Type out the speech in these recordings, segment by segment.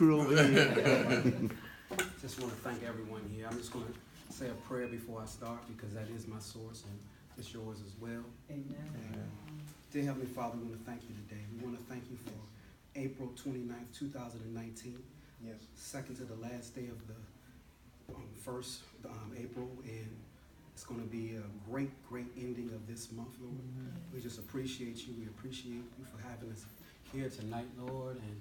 Crew over here. Just want to thank everyone here. I'm just going to say a prayer before I start because that is my source and it's yours as well. Amen. Dear Heavenly Father, we want to thank you today. We want to thank you for April 29th, 2019. Yes. Second to the last day of the first April, and it's going to be a great, great ending of this month, Lord. Mm-hmm. We just appreciate you. We appreciate you for having us here tonight, Lord, and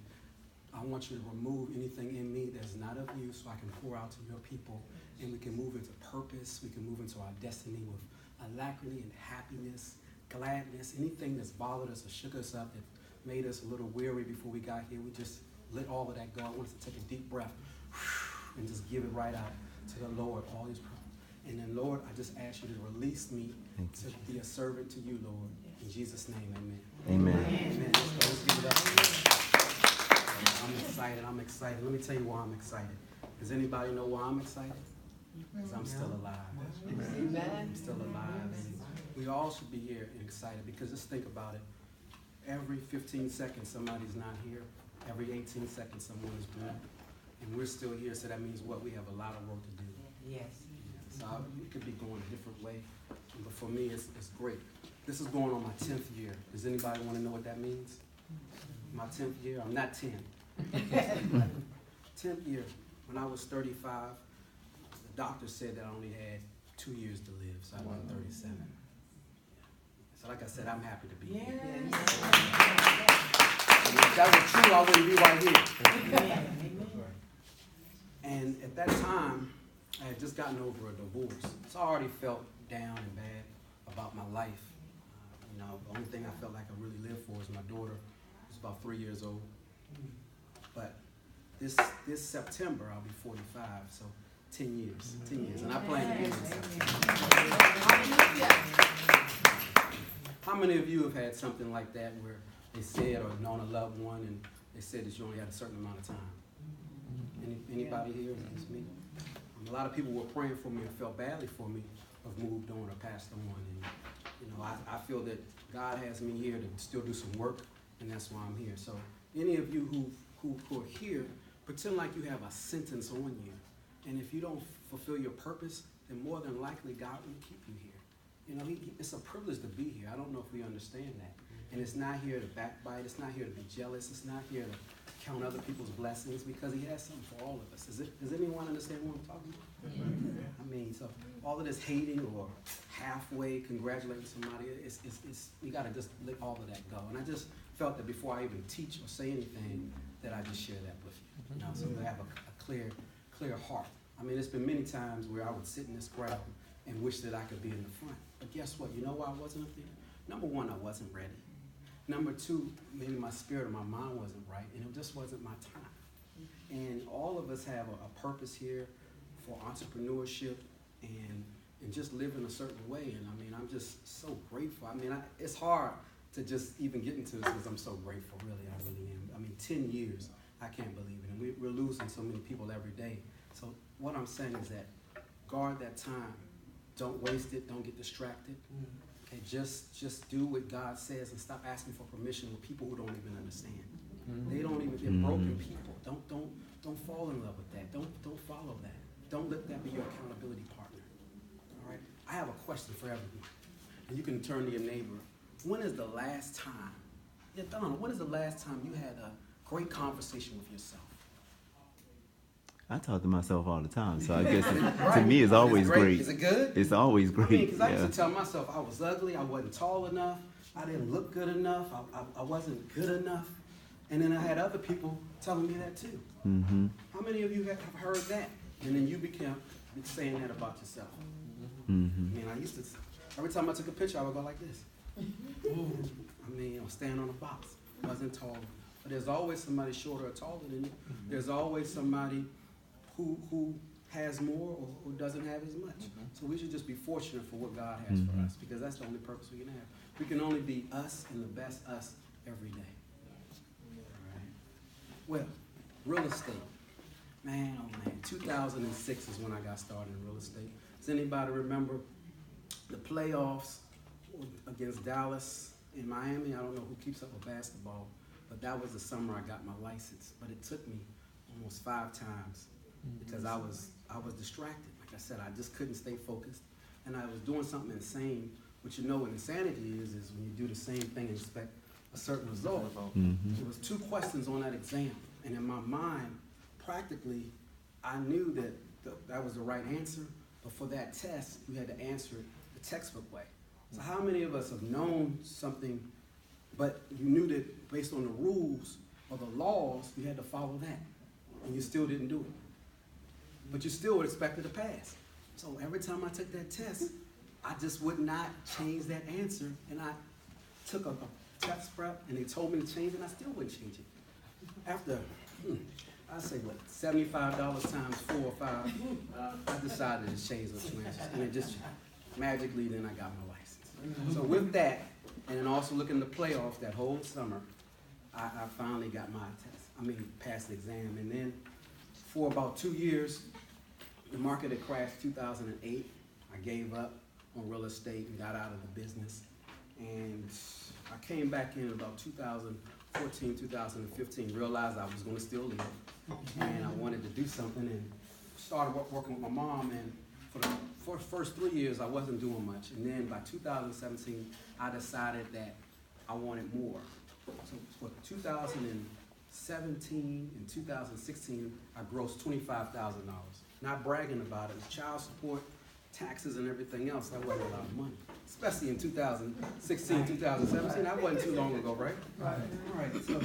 I want you to remove anything in me that's not of you so I can pour out to your people, and we can move into purpose. We can move into our destiny with alacrity and happiness, gladness, anything that's bothered us or shook us up, that made us a little weary before we got here. We just let all of that go. I want us to take a deep breath and just give it right out to the Lord, all these problems. And then, Lord, I just ask you to release me to be a servant to you, Lord. In Jesus' name, amen. Amen. Amen. Let's give it up. I'm excited. Let me tell you why I'm excited. Does anybody know why I'm excited? Because I'm still alive. Amen. I'm still alive. And we all should be here and excited because just think about it. Every 15 seconds, somebody's not here. Every 18 seconds, someone is born. And we're still here, so that means what? We have a lot of work to do. Yes. So it could be going a different way. But for me, it's great. This is going on my 10th year. Does anybody want to know what that means? My 10th year? I'm not 10. 10th year. When I was 35, the doctor said that I only had 2 years to live, so I went 37. So like I said, I'm happy to be here. If that was true, I wouldn't be right here. And at that time, I had just gotten over a divorce. So I already felt down and bad about my life. The only thing I felt like I really lived for was my daughter, who's about 3 years old. But this September, I'll be 45, so 10 years. 10 years, and I plan to be in September. How many of you have had something like that where they said or known a loved one and they said that you only had a certain amount of time? Anybody here? It's me. A lot of people were praying for me and felt badly for me, have moved on or passed on. And I feel that God has me here to still do some work, and that's why I'm here. So any of you who are here, pretend like you have a sentence on you. And if you don't fulfill your purpose, then more than likely God will keep you here. It's a privilege to be here. I don't know if we understand that. And it's not here to backbite. It's not here to be jealous. It's not here to count other people's blessings, because he has something for all of us. Does anyone understand what I'm talking about? So all of this hating or halfway congratulating somebody, you got to just let all of that go. And I just felt that before I even teach or say anything, that I just share that with you. So we have a clear heart. There's been many times where I would sit in this crowd and wish that I could be in the front. But guess what? You know why I wasn't up there? Number one, I wasn't ready. Number two, maybe my spirit or my mind wasn't right, and it just wasn't my time. And all of us have a purpose here for entrepreneurship and just living a certain way. And I'm just so grateful. It's hard to just even get into this because I'm so grateful, really. I really am. 10 years, I can't believe it. And we're losing so many people every day. So what I'm saying is that guard that time. Don't waste it. Don't get distracted. Okay, just do what God says and stop asking for permission with people who don't even understand. They don't even, they're broken people. Don't fall in love with that. Don't follow that. Don't let that be your accountability partner. All right? I have a question for everyone. And you can turn to your neighbor. When is the last time, Donna, when is the last time you had a great conversation with yourself? I talk to myself all the time, so I guess to me it's always great. Is it good? It's always great. Because I used to tell myself I was ugly, I wasn't tall enough, I didn't look good enough, I wasn't good enough. And then I had other people telling me that too. Mm-hmm. How many of you have heard that? And then you became saying that about yourself. Mm-hmm. I used to, every time I took a picture, I would go like this. I'm standing on a box. I wasn't tall. But there's always somebody shorter or taller than you. There's always somebody who has more or who doesn't have as much. So we should just be fortunate for what God has for us, because that's the only purpose we can have. We can only be us and the best us every day. All right. Well, real estate. Man, oh man, 2006 is when I got started in real estate. Does anybody remember the playoffs against Dallas in Miami? I don't know who keeps up with basketball, but that was the summer I got my license. But it took me almost 5 times because I was distracted. Like I said, I just couldn't stay focused, and I was doing something insane. What you know what insanity is when you do the same thing and expect a certain result. There was 2 questions on that exam, and in my mind, practically, I knew that that was the right answer, but for that test, you had to answer it the textbook way. So how many of us have known something, but you knew that based on the rules or the laws, you had to follow that, and you still didn't do it? But you still were expected to pass. So every time I took that test, I just would not change that answer, and I took a test prep, and they told me to change it, and I still wouldn't change it. After, I say what, $75 times 4 or 5, I decided to change those 2 answers, and it just magically, then I got my license. So with that, and then also looking at the playoffs that whole summer, I finally got my passed the exam, and then for about 2 years, the market had crashed 2008. I gave up on real estate and got out of the business. And I came back in about 2014, 2015, realized I was going to still live. And I wanted to do something and started working with my mom. And for the first 3 years, I wasn't doing much. And then by 2017, I decided that I wanted more. So for 2017 and 2016, I grossed $25,000. Not bragging about it. Child support, taxes, and everything else, that wasn't a lot of money. Especially in 2016, 2017, that wasn't too long ago, right? Right. All right, so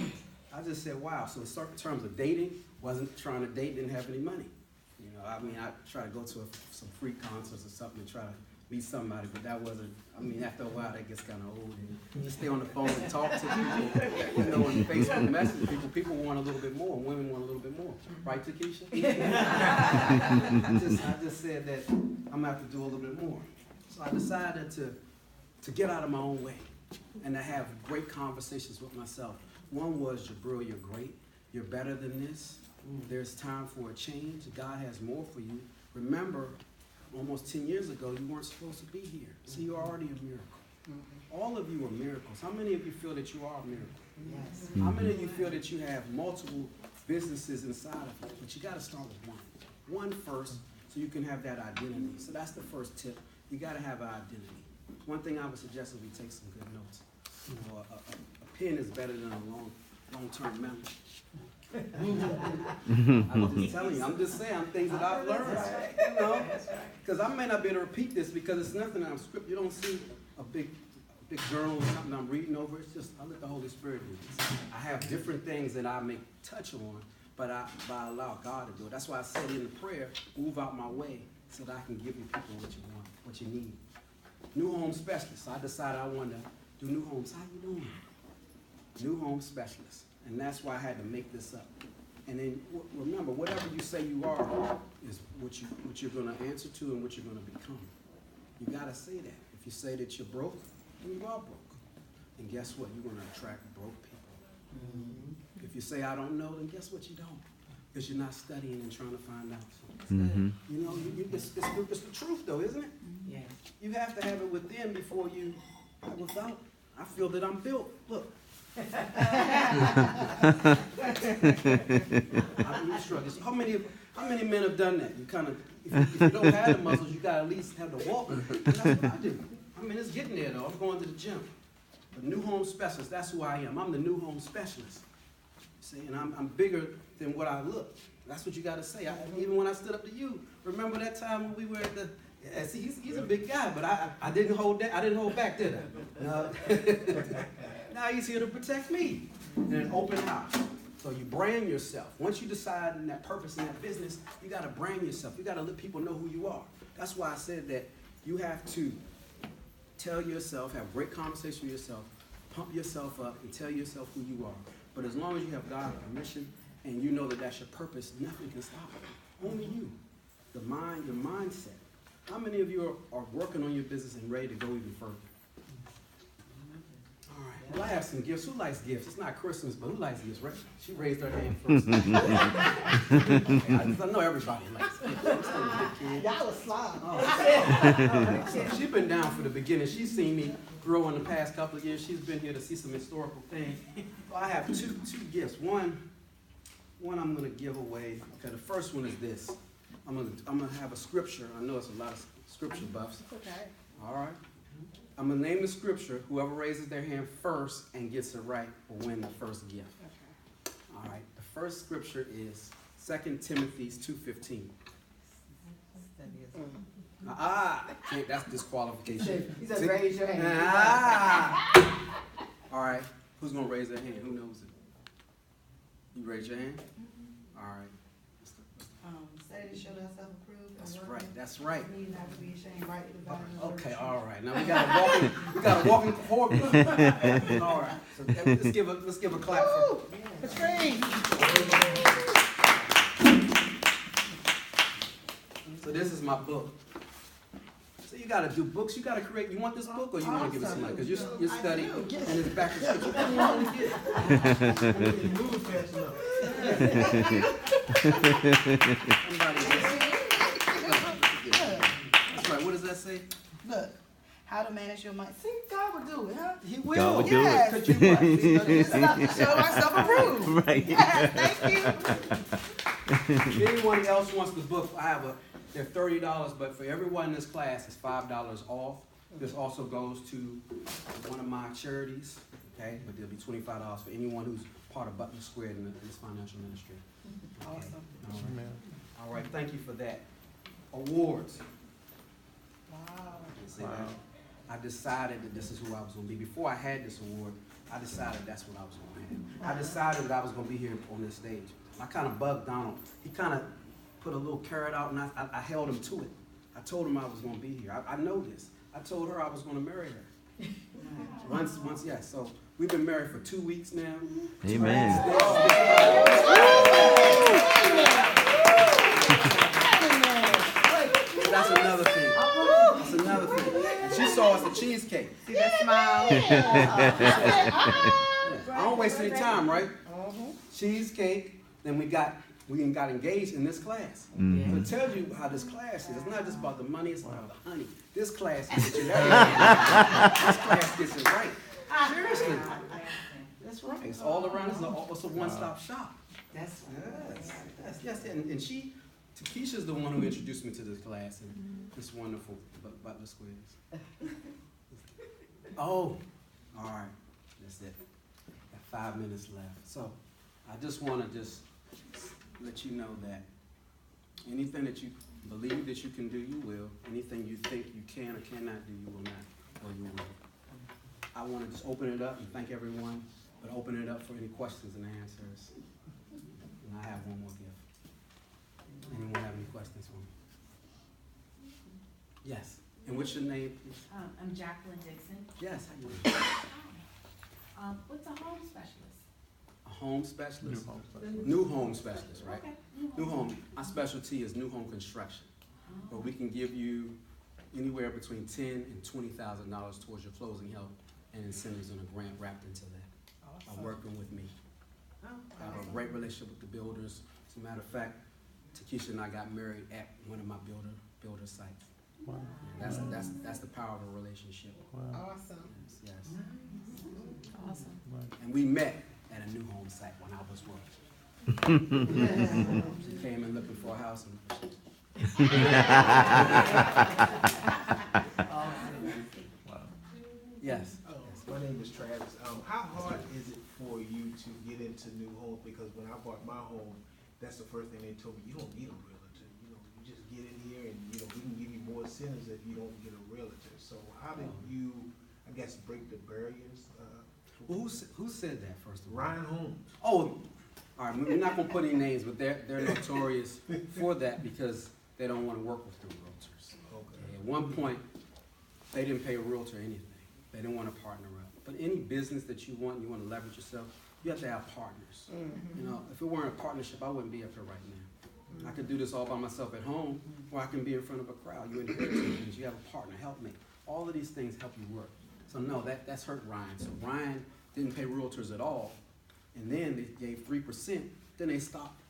I just said, wow. So in terms of dating, wasn't trying to date, didn't have any money. You know, I mean, I try to go to some free concerts or something and try to meet somebody, but that wasn't, I mean, after a while, that gets kind of old. And you stay on the phone and talk to people, you know, and Facebook message people want a little bit more, and women want a little bit more. Right, Takesha? I just said that I'm going to have to do a little bit more. So I decided to get out of my own way and to have great conversations with myself. One was, Jubril, you're great. You're better than this. There's time for a change. God has more for you. Remember, almost 10 years ago, you weren't supposed to be here. So you're already a miracle. All of you are miracles. How many of you feel that you are a miracle? Yes. How many of you feel that you have multiple businesses inside of you? But you got to start with one. One first, so you can have that identity. So that's the first tip. You got to have an identity. One thing I would suggest is we take some good notes. You know, a pen is better than a long-term memory. I'm just telling you, I'm just saying things that I've learned, you know, because I may not be able to repeat this because it's nothing I'm script. You don't see a big journal or something I'm reading over. It's just, I let the Holy Spirit do this. I have different things that I may touch on, but I allow God to do it. That's why I said in the prayer, move out my way so that I can give you people what you want, what you need. New home specialist. So I decided I wanted to do new homes. How you doing? New home specialist. And that's why I had to make this up. And then remember, whatever you say you are is what you're going to answer to and what you're going to become. You got to say that. If you say that you're broke, then you are broke. And guess what? You're going to attract broke people. If you say I don't know, then guess what? You don't. Because you're not studying and trying to find out. You know, it's the truth, though, isn't it? Yes. You have to have it within before you, without. I feel that I'm built. Look. I'm struggling. How many men have done that? You kind of, if you don't have the muscles, you got to at least have the walk. That's what I do. I mean, it's getting there though. I'm going to the gym. The new home specialist. That's who I am. I'm the new home specialist. See, and I'm bigger than what I look. That's what you got to say. Even when I stood up to you, remember that time when we were at the. Yeah, see, he's a big guy, but I didn't hold that. I didn't hold back, did I? No. Now he's here to protect me in an open house. So you brand yourself. Once you decide in that purpose in that business, you got to brand yourself. You got to let people know who you are. That's why I said that you have to tell yourself, have great conversation with yourself, pump yourself up, and tell yourself who you are. But as long as you have God's permission and you know that that's your purpose, nothing can stop it. Only you. The mind, your mindset. How many of you are working on your business and ready to go even further? All right. Well, I have some gifts. Who likes gifts? It's not Christmas, but who likes gifts, right? She raised her hand first. I know everybody likes gifts. Y'all are slow. So she's been down for the beginning. She's seen me grow in the past couple of years. She's been here to see some historical things. Well, I have two gifts. One one I'm gonna give away. Okay, the first one is this. I'm gonna have a scripture. I know it's a lot of scripture buffs. Okay. All right. I'm gonna name the scripture. Whoever raises their hand first and gets it right will win the first gift. Okay. All right. The first scripture is 2 Timothy 2:15. That's disqualification. He said, raise your hand. All right. Who's gonna raise their hand? Who knows it? You raise your hand. All right. Study to show thyself approved. That's right. That's right. Need not to be ashamed, right? Okay. All right. Now we got a walking forward. All right. So let's give a clap for. That's great. So this is my book. So you gotta do books. You gotta create. You want this book, or you want to give it to somebody? Because you're studying, and it's back to scripture. What do you want to get? Move fast enough. That's right. What does that say? Look, how to manage your money. See, God will do it, huh? He will. God will do Yes. Could you what? It's not to show myself approved. Right. Yes, thank you. If anyone else wants the book, they're $30, but for everyone in this class, it's $5 off. This also goes to one of my charities, okay? But there'll be $25 for anyone who's part of Butler Square in this financial ministry. Okay. Awesome. All right, thank you for that. Awards. Wow. See that? I decided that this is who I was going to be. Before I had this award, I decided that's what I was going to have. I decided that I was going to be here on this stage. I kind of bugged Donald. He kind of put a little carrot out, and I held him to it. I told him I was going to be here. I know this. I told her I was going to marry her. Once, yeah. So we've been married for 2 weeks now. Amen. That's another thing. That's another thing. And she saw us a cheesecake. See that smile? I don't waste any time, right? Cheesecake. Then we got engaged in this class. Mhm. So it tells you how this class is. It's not just about the money, it's about the honey. This class gets you everything. This class gets it right. Seriously. That's right. It's all around. It's a one-stop shop. That's Yes. And Takesha's the one who introduced me to this class and this wonderful Butler Squares. Oh, all right. That's it. Got 5 minutes left. So I just want to let you know that anything that you believe that you can do, you will. Anything you think you can or cannot do, you will not, or you will. I want to just open it up and thank everyone, but open it up for any questions and answers. And I have one more gift. Anyone have any questions for me? Yes. And what's your name, please? I'm Jacqueline Dixon. Yes. How you doing? What's a home specialist? A home specialist? New home specialist, right? Okay. New home. Our specialty is new home construction. But we can give you anywhere between $10,000 and $20,000 towards your closing help and incentives and a grant wrapped into that. By working with me. I have a great relationship with the builders. As a matter of fact, Takesha and I got married at one of my builder sites. Wow. Yeah, that's the power of a relationship. awesome. Yes. Awesome. And we met at a new home site when I was working. She came in looking for a house and yes. My name is Travis. How hard is it for you to get into new homes? Because when I bought my home, that's the first thing they told me. You don't need a realtor. You just get in here and we can give you more incentives if you don't get a realtor. So how did you, I guess, break the barriers? Well, who said that first of all? Ryan Holmes. Oh, all right. We're not gonna put any names, but they're notorious for that because they don't want to work with the realtors. Okay. At one point, they didn't pay a realtor anything. They didn't want to partner up. But any business that you want to leverage yourself, you have to have partners. Mm-hmm. If it weren't a partnership, I wouldn't be up here right now. I could do this all by myself at home, or I can be in front of a crowd. You inherit some things. You have a partner, help me. All of these things help you work. So no, that's hurt Ryan. So Ryan didn't pay realtors at all, and then they gave 3%. Then they stopped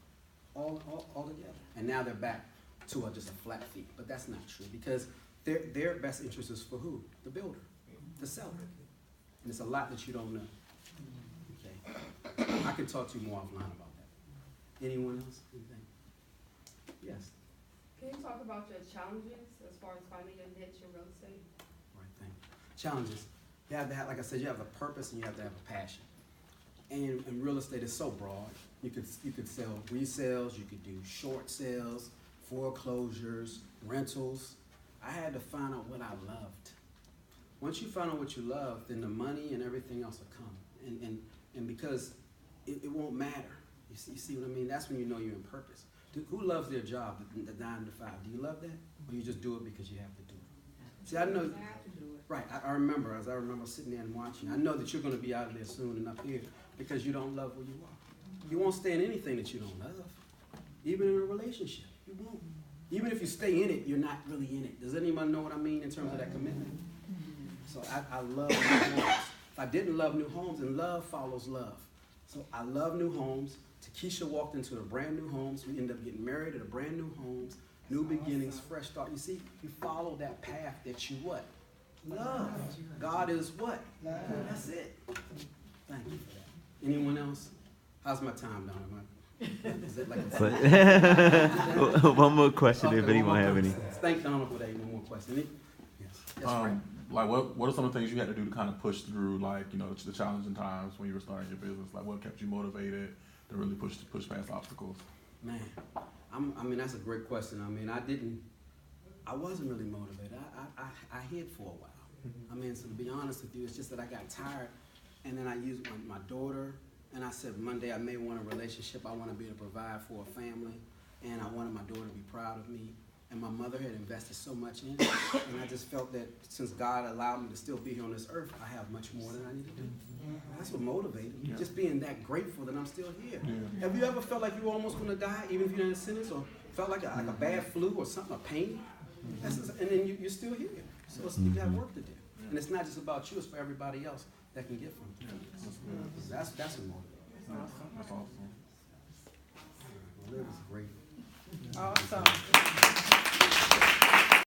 all together, and now they're back to just a flat fee. But that's not true because their best interest is for who? The builder, the seller. And it's a lot that you don't know. Okay, I can talk to you more offline about that. Anyone else? Anything? Yes. Can you talk about your challenges as far as finding your niche in real estate? Right thing. Challenges. You have to have, like I said, you have a purpose and you have to have a passion. And real estate is so broad. You could sell resales, you could do short sales, foreclosures, rentals. I had to find out what I loved. Once you find out what you love, then the money and everything else will come. And because it won't matter. You see what I mean? That's when you know you're in purpose. Who loves their job, the 9 to 5? Do you love that? Or you just do it because you have to do it? See, I know, right, I remember sitting there and watching. I know that you're going to be out of there soon and up here because you don't love where you are. You won't stay in anything that you don't love. Even in a relationship, you won't. Even if you stay in it, you're not really in it. Does anyone know what I mean in terms of that commitment? So I love new homes. If I didn't love new homes, and love follows love. So I love new homes. Takesha walked into a brand new homes. We ended up getting married at a brand new homes. New beginnings, fresh start. You see, you follow that path that you what? Love. God is what? Love. That's it. Thank you for that. Anyone else? How's my time, Donna? Is it like a One more question, okay, if anyone have any. Thank Donna for that. One more question. Yes. Right. Like what are some of the things you had to do to kind of push through, like, you know, the challenging times when you were starting your business? Like, what kept you motivated to really push past obstacles? Man, I mean, that's a great question. I mean, I wasn't really motivated. I hid for a while. I mean, so to be honest with you, it's just that I got tired, and then I used my daughter, and I said, Monday I may want a relationship. I want to be able to provide for a family, and I wanted my daughter to be proud of me. And my mother had invested so much in it, and I just felt that since God allowed me to still be here on this earth, I have much more than I need to do. That's what motivated me, just being that grateful that I'm still here. Yeah. Have you ever felt like you were almost going to die, even if you're in a sentence, or felt like a bad flu or something, a pain? And then you're still here. So you have work to do. And it's not just about you, it's for everybody else that can get from it. That's what motivates. That's awesome. Well, it was great. Awesome.